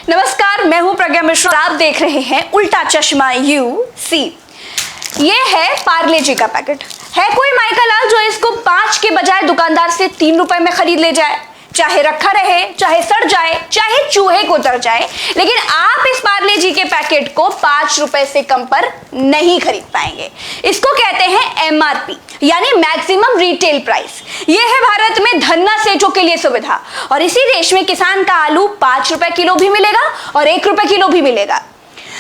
नमस्कार, मैं हूं प्रज्ञा मिश्रा। आप देख रहे हैं उल्टा चश्मा यूसी। ये है पार्ले जी का पैकेट। है कोई माइका लाल जो इसको 5 के बजाय दुकानदार से 3 रुपए में खरीद ले जाए? चाहे रखा रहे, चाहे सड़ जाए, चाहे चूहे को उतर जाए, लेकिन आप इस पार्ले जी के पैकेट को 5 रुपए से कम पर नहीं खरीद पाएंगे। इसको कहते हैं एमआरपी, यानी मैक्सिमम रिटेल प्राइस। यह है भारत में धन्ना सेठों के लिए सुविधा, और इसी देश में किसान का आलू 5 रुपए किलो भी मिलेगा और 1 रुपए किलो भी मिलेगा।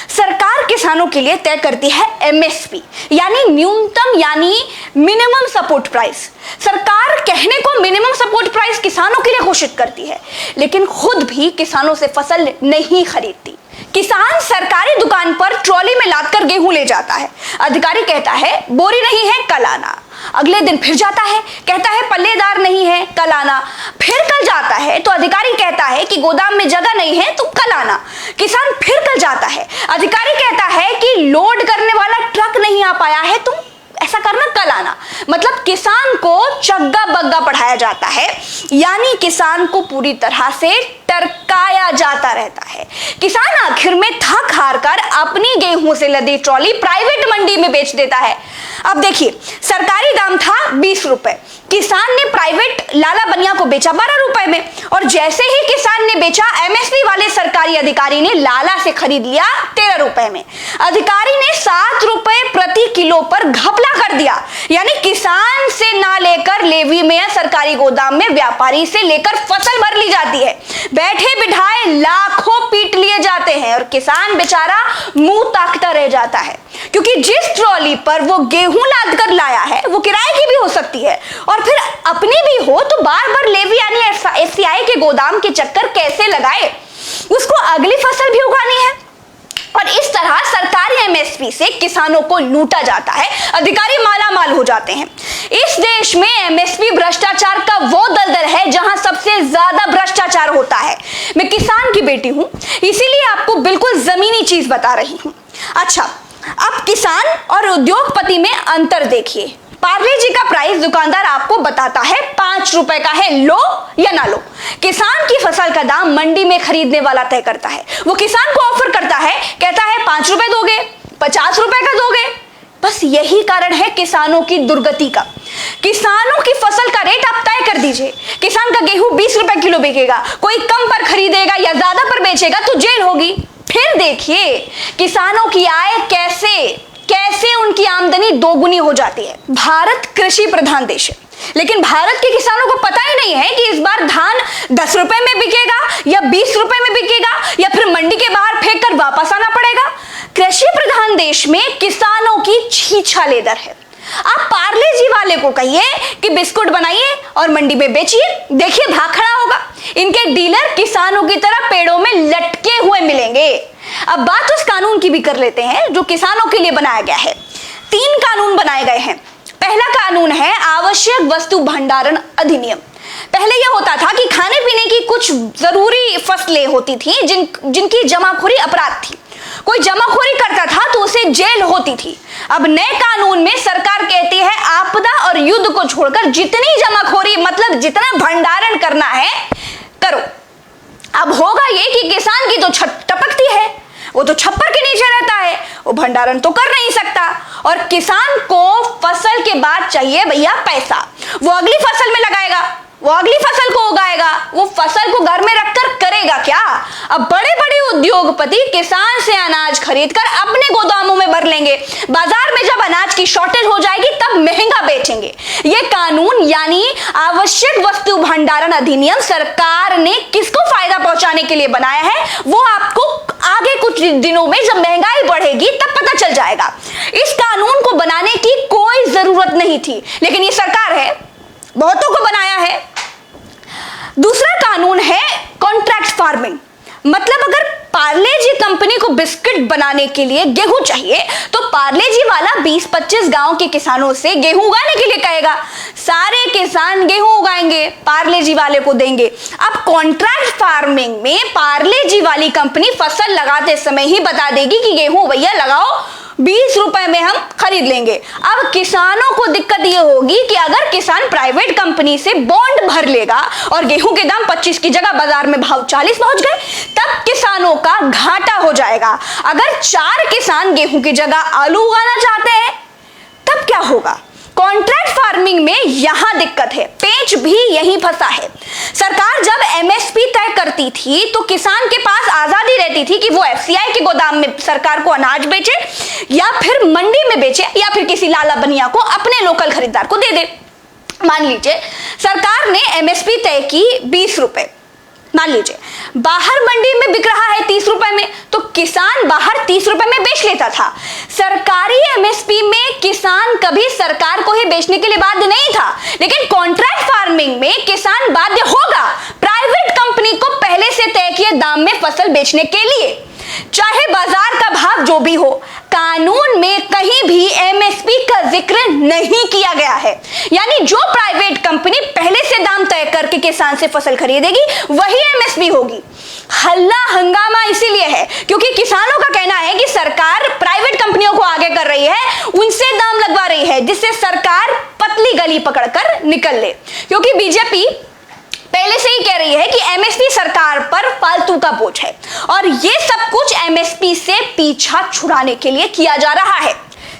सरकार किसानों के लिए तय करती है एमएसपी, यानी न्यूनतम यानी मिनिमम सपोर्ट प्राइस। सरकार कहने को मिनिमम सपोर्ट प्राइस किसानों के लिए घोषित करती है, लेकिन खुद भी किसानों से फसल नहीं खरीदती। किसान सरकारी दुकान पर ट्रॉली में लादकर गेहूं ले जाता है। अधिकारी कहता है बोरी नहीं है, कल आना। अगले दिन फिर जाता है, कहता है पल्लेदार नहीं है, कल आना। फिर कल जाता है तो अधिकारी कहता है कि गोदाम में जगह नहीं है, तो कल आना। किसान फिर कल जाता है, अधिकारी कहता है कि लोड करने वाला ट्रक नहीं आ पाया है, तुम ऐसा करना, कल आना। मतलब किसान को चग्गा बग्गा पढ़ाया जाता है, यानी किसान को पूरी तरह से टरकाया जाता रहता है। किसान आखिर में थक हार कर अपनी गेहूं से लदी ट्रॉली प्राइवेट मंडी में बेच देता है। अब देखिए, सरकारी दाम था 20 रुपए, किसान ने प्राइवेट लाला बनिया को बेचा 12 रुपए में, और जैसे ही किसान ने बेचा, एमएसपी वाले सरकारी अधिकारी ने लाला से खरीद लिया 13 रुपए में। अधिकारी ने 7 रुपए प्रति किलो पर घपला कर दिया, यानी किसान से ना लेकर लेवी में या सरकारी गोदाम में व्यापारी से लेकर फसल भर ली जाती है। बैठे बिठाए लाखों पीट लिए जाते हैं और किसान बेचारा मुंह ताकता रह जाता है, क्योंकि जिस ट्रॉली पर वो गेहूं लाद कर लाया है वो किराए की भी हो सकती है, और फिर अपनी भी हो तो बार बार लेवी यानी एफसीआई के गोदाम के चक्कर कैसे लगाए? उसको अगली फसल भी उगानी है, और इस तरह सरकारी एमएसपी से किसानों को लूटा जाता है। अधिकारी माला माल हो जाते हैं। इस देश में एमएसपी भ्रष्टाचार का वो दलदल है जहां सबसे ज्यादा भ्रष्टाचार होता है। मैं किसान की बेटी हूं, इसीलिए आपको बिल्कुल जमीनी चीज बता रही हूं। अच्छा, अब किसान और उद्योगपति में अंतर देखिए। पार्ले जी का प्राइस दुकानदार आपको बताता है 5 रुपए का है, लो या ना लो। किसान की फसल का दाम मंडी में खरीदने वाला तय करता है। वो किसान को ऑफर करता है, कहता है 5 रुपए दोगे, 50 रुपए का दोगे। बस यही कारण है किसानों की दुर्गति का। किसानों की फसल का रेट आप तय कर दीजिए। किसान का गेहूं 20 रुपए किलो बिकेगा, कोई कम पर खरीदेगा या ज्यादा पर बेचेगा तो जेल होगी। फिर देखिए किसानों की आय कैसे उनकी आमदनी दोगुनी हो जाती है। भारत कृषि प्रधान देश है, लेकिन भारत के किसानों को पता ही नहीं है कि इस बार धान 10 रुपए में बिकेगा या 20 रुपए में बिकेगा, या फिर मंडी के बाहर फेंक कर वापस आना पड़ेगा। कृषि प्रधान देश में किसानों की छीछा दर है। आप पार्ले जी वाले को कहिए कि बिस्कुट बनाइए और मंडी में बेचिए, देखिए भाग खड़ा होगा। इनके डीलर किसानों की तरह पेड़ों में लटके हुए मिलेंगे। अब बात उस कानून की भी कर लेते हैं जो किसानों के लिए बनाया गया है। 3 कानून बनाए गए हैं। पहला कानून है आवश्यक वस्तु भंडारण अधिनियम। पहले यह होता था कि खाने पीने की कुछ जरूरी फसलें होती थी जिनकी जमाखोरी अपराध थी। कोई जमाखोरी करता था तो उसे जेल होती थी। अब नए कानून में सरकार कहती है आपदा और युद्ध को छोड़कर जितनी जमाखोरी मतलब जितना भंडारण करना है करो। अब होगा ये कि किसान की तो छत टपकती है, वो तो छप्पर के नीचे रहता है, वो भंडारण तो कर नहीं सकता, और किसान को फसल के बाद चाहिए भैया पैसा। वो अगली फसल में लगाएगा, वो अगली फसल को उगाएगा, वो फसल को घर में रखकर करेगा क्या? अब बड़े बड़े उद्योगपति किसान से अनाज खरीदकर अपने गोदामों में भर लेंगे। बाजार में जब अनाज की शॉर्टेज हो जाएगी तब महंगा बेचेंगे। ये कानून यानी आवश्यक वस्तु भंडारण अधिनियम सरकार ने किसको फायदा पहुंचाने के लिए बनाया है, वो आपको आगे कुछ दिनों में जब महंगाई बढ़ेगी तब पता चल जाएगा। इस कानून को बनाने की कोई जरूरत नहीं थी, लेकिन ये सरकार है, बहुतों को बनाया है। दूसरा कानून है कॉन्ट्रैक्ट फार्मिंग। मतलब अगर पार्ले जी कंपनी को बिस्किट बनाने के लिए गेहूं चाहिए तो पार्ले जी वाला 20-25 गांव के किसानों से गेहूं उगाने के लिए कहेगा। सारे किसान गेहूं उगाएंगे, पार्ले जी वाले को देंगे। अब कॉन्ट्रैक्ट फार्मिंग में पार्ले जी वाली कंपनी फसल लगाते समय ही बता देगी कि गेहूं भैया लगाओ, 20 रुपए में हम खरीद लेंगे। अब किसानों को दिक्कत यह होगी कि अगर किसान प्राइवेट कंपनी से बॉन्ड भर लेगा और गेहूं के दाम 25 की जगह बाजार में भाव 40 पहुंच गए, तब किसानों का घाटा हो जाएगा। अगर 4 किसान गेहूं की जगह आलू उगाना चाहते हैं तब क्या होगा? कॉन्ट्रैक्ट फार्मिंग में यहां दिक्कत है, पेंच भी यहीं फंसा है। सरकार जब एमएसपी तय करती थी तो किसान के पास आजादी रहती थी कि वो एफसीआई के गोदाम में सरकार को अनाज बेचे या फिर मंडी में बेचे या फिर किसी लाला बनिया को, अपने लोकल खरीदार को दे दे। मान लीजिए सरकार ने एमएसपी तय की 20 रुपए, मान लीजिए बाहर मंडी में बिक रहा है 30 रुपए में, तो किसान बाहर 30 रुपए में बेच लेता था। सरकारी एमएसपी में किसान कभी सरकार को ही बेचने के लिए बाध्य नहीं था, लेकिन कॉन्ट्रैक्ट फार्मिंग में किसान बाध्य होगा प्राइवेट कंपनी को पहले से तय किए दाम में फसल बेचने के लिए, चाहे बाजार का भाव जो भी हो। कानून में कहीं भी एमएसपी का जिक्र नहीं किया गया है, यानी जो प्राइवेट कंपनी पहले से दाम तय करके किसान से फसल खरीदेगी वही एमएसपी होगी। हल्ला हंगामा इसीलिए है क्योंकि किसानों का कहना है कि सरकार प्राइवेट कंपनियों को आगे कर रही है, उनसे दाम लगवा रही है, जिससे सरकार पतली गली पकड़कर निकल ले। क्योंकि बीजेपी पहले से ही कह रही है कि एमएसपी सरकार पर फालतू का बोझ है और ये सब कुछ एमएसपी से पीछा छुड़ाने के लिए किया जा रहा है।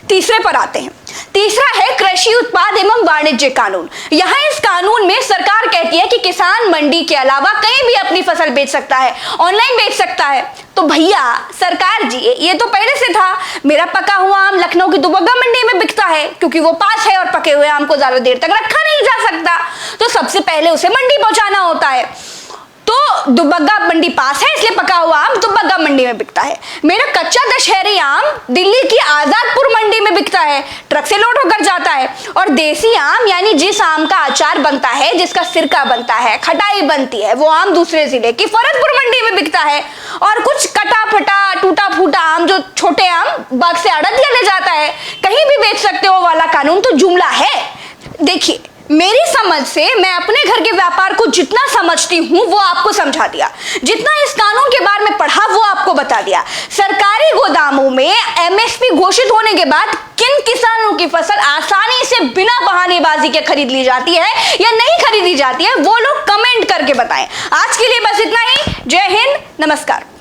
तीसरे पर आते हैं। तीसरा है कृषि उत्पाद एवं वाणिज्य कानून। यहाँ इस कानून में सरकार कहती है कि किसान मंडी के अलावा कहीं भी अपनी फसल बेच सकता है, ऑनलाइन बेच सकता है। तो भैया सरकार जी, ये तो पहले से था। मेरा पका हुआ आम लखनऊ की दुबग्गा मंडी में बिकता है क्योंकि वो पास है और पके हुए आम को ज्यादा देर तक रखा नहीं जा सकता, तो सबसे पहले उसे मंडी पहुंचाना होता है। तो दुबग्गा मंडी पास है इसलिए पका हुआ आम दुबग्गा मंडी में बिकता है। मेरा कच्चा दशहरी आम दिल्ली की आजादपुर मंडी में बिकता है, ट्रक से लोड होकर जाता है। और देसी आम यानी जिस आम का अचार बनता है, जिसका सिरका बनता है, खटाई बनती है, वो आम दूसरे जिले की फरसपुर मंडी में बिकता है। और कुछ कटा फटा टूटा फूटा आम, जो छोटे आम बाग से आड़तिया ले जाता है, कहीं भी बेच सकते हो वाला कानून तो जुमला है। देखिए मेरी समझ से मैं अपने घर के व्यापार को जितना समझती हूं वो आपको समझा दिया, जितना इस कानून के बारे में पढ़ा वो आपको बता दिया। सरकारी गोदामों में एमएसपी घोषित होने के बाद किन किसानों की फसल आसानी से बिना बहानेबाजी के खरीद ली जाती है या नहीं खरीदी जाती है, वो लोग कमेंट करके बताएं। आज के लिए बस इतना ही। जय हिंद, नमस्कार।